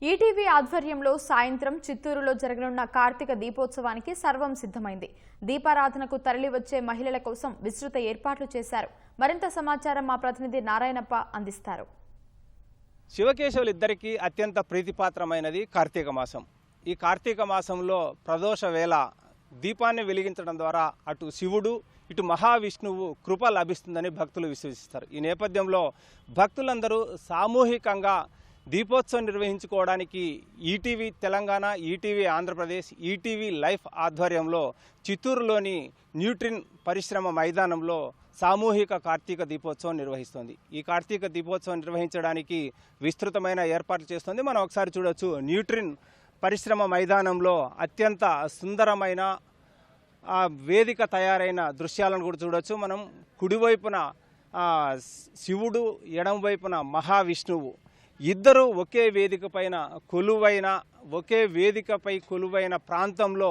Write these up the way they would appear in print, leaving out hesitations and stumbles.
ETV ఆధ్వర్యంలో సాయంత్రం చిత్తూరులో జరగనున్న కార్తీక దీపోత్సవానికి సర్వం సిద్ధమైంది. దీపారాధనకు తరలివచ్చే మహిళల కోసం విస్తృత ఏర్పాట్లు చేశారు. మరింత సమాచారం మా ప్రతినిధి నారాయణప్ప అందిస్తారు. శివకేశవులిద్దరికీ అత్యంత ప్రీతిపాత్రమైనది కార్తీక మాసం. ఈ కార్తీక మాసంలో ప్రదోష వేళ దీపాన్ని వెలిగించడం ద్వారా అటు శివుడు ఇటు మహావిష్ణువు కృప లభిస్తుందని భక్తులు విశ్వసిస్తారు. ఈ నేపథ్యంలో భక్తులందరూ సామూహికంగా దీపోత్సవం నిర్వహించుకోవడానికి ETV Telangana, ETV Andhra Pradesh, ETV life ఆధ్వర్యంలో చిత్తూరులోని న్యూట్రిన్ పరిశ్రమ మైదానంలో సామూహిక కార్తీక దీపోత్సవం నిర్వహిస్తోంది. ఈ కార్తీక దీపోత్సవం నిర్వహించడానికి విస్తృతమైన ఏర్పాట్లు చేస్తుంది. మనం ఒకసారి చూడొచ్చు. న్యూట్రిన్ పరిశ్రమ మైదానంలో అత్యంత సుందరమైన వేదిక తయారైన దృశ్యాలను కూడా చూడొచ్చు. మనం కుడివైపున శివుడు, ఎడమ వైపున మహావిష్ణువు ఇద్దరు ఒకే వేదిక పైన కొలువైన ఒకే వేదికపై కొలువైన ప్రాంతంలో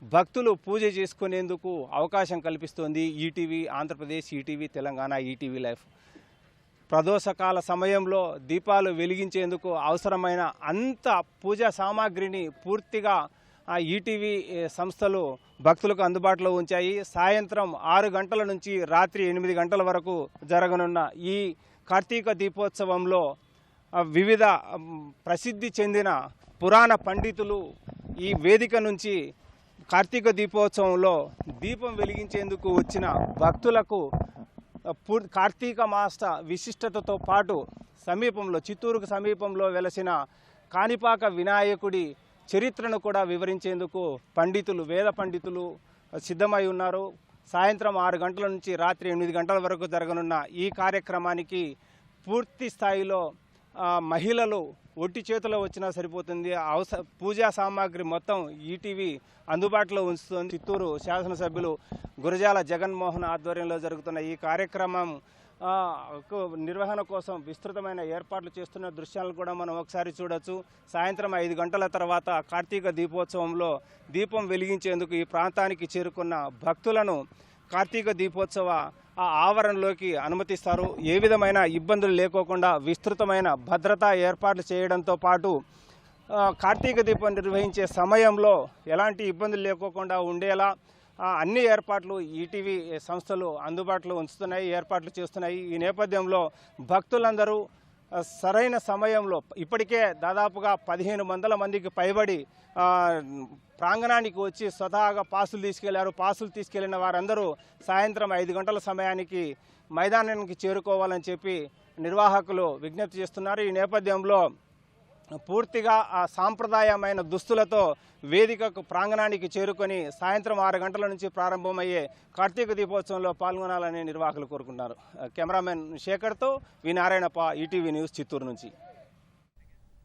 భక్తులు పూజ చేసుకునేందుకు అవకాశం కల్పిస్తోంది ETV Andhra Pradesh, ETV Telangana, ETV life. ప్రదోషకాల సమయంలో దీపాలు వెలిగించేందుకు అవసరమైన అంత పూజా సామాగ్రిని పూర్తిగా ఈటీవీ సంస్థలు భక్తులకు అందుబాటులో ఉంచాయి. సాయంత్రం 6 గంటల నుంచి రాత్రి 8 గంటల వరకు జరగనున్న ఈ కార్తీక దీపోత్సవంలో వివిధ ప్రసిద్ధి చెందిన పురాణ పండితులు ఈ వేదిక నుంచి కార్తీక దీపోత్సవంలో దీపం వెలిగించేందుకు వచ్చిన భక్తులకు కార్తీక మాస విశిష్టతతో పాటు సమీపంలో చిత్తూరుకు సమీపంలో వెలసిన కాణిపాక వినాయకుడి చరిత్రను కూడా వివరించేందుకు పండితులు, వేద పండితులు సిద్ధమై ఉన్నారు. సాయంత్రం 6 గంటల నుంచి రాత్రి 8 గంటల వరకు జరగనున్న ఈ కార్యక్రమానికి పూర్తి స్థాయిలో మహిళలు ఒట్టి చేతిలో వచ్చినా సరిపోతుంది. పూజా సామాగ్రి మొత్తం ఈటీవీ అందుబాటులో ఉంచుతుంది. చిత్తూరు శాసనసభ్యులు గురజాల జగన్మోహన్ ఆధ్వర్యంలో జరుగుతున్న ఈ కార్యక్రమం నిర్వహణ కోసం విస్తృతమైన ఏర్పాట్లు చేస్తున్న దృశ్యాలను కూడా మనం ఒకసారి చూడొచ్చు. సాయంత్రం 5 గంటల తర్వాత కార్తీక దీపోత్సవంలో దీపం వెలిగించేందుకు ఈ ప్రాంతానికి చేరుకున్న భక్తులను కార్తీక దీపోత్సవ ఆవరణలోకి అనుమతిస్తారు. ఏ విధమైన ఇబ్బందులు లేకోకుండా విస్తృతమైన భద్రతా ఏర్పాట్లు చేయడంతో పాటు కార్తీక దీపం నిర్వహించే సమయంలో ఎలాంటి ఇబ్బందులు లేకోకుండా ఉండేలా అన్ని ఏర్పాట్లు ఈటీవీ సంస్థలు అందుబాటులో ఉంచుతున్నాయి, ఏర్పాట్లు చేస్తున్నాయి. ఈ నేపథ్యంలో భక్తులందరూ సరైన సమయంలో ఇప్పటికే దాదాపుగా 1500 మందికి పైబడి ప్రాంగణానికి వచ్చి స్వతహాగా పాసులు తీసుకెళ్లారు. పాసులు తీసుకెళ్లిన వారందరూ సాయంత్రం 5 గంటల సమయానికి మైదానానికి చేరుకోవాలని చెప్పి నిర్వాహకులు విజ్ఞప్తి చేస్తున్నారు. ఈ నేపథ్యంలో పూర్తిగా సాంప్రదాయమైన దుస్తులతో వేదికకు ప్రాంగణానికి చేరుకొని సాయంత్రం 6 గంటల నుంచి ప్రారంభమయ్యే కార్తీక దీపోత్సవంలో పాల్గొనాలని నిర్వాహకులు కోరుకుంటున్నారు. కెమెరామెన్ శేఖర్తో వి నారాయణప్ప, ఈటీవీ న్యూస్, చిత్తూరు నుంచి.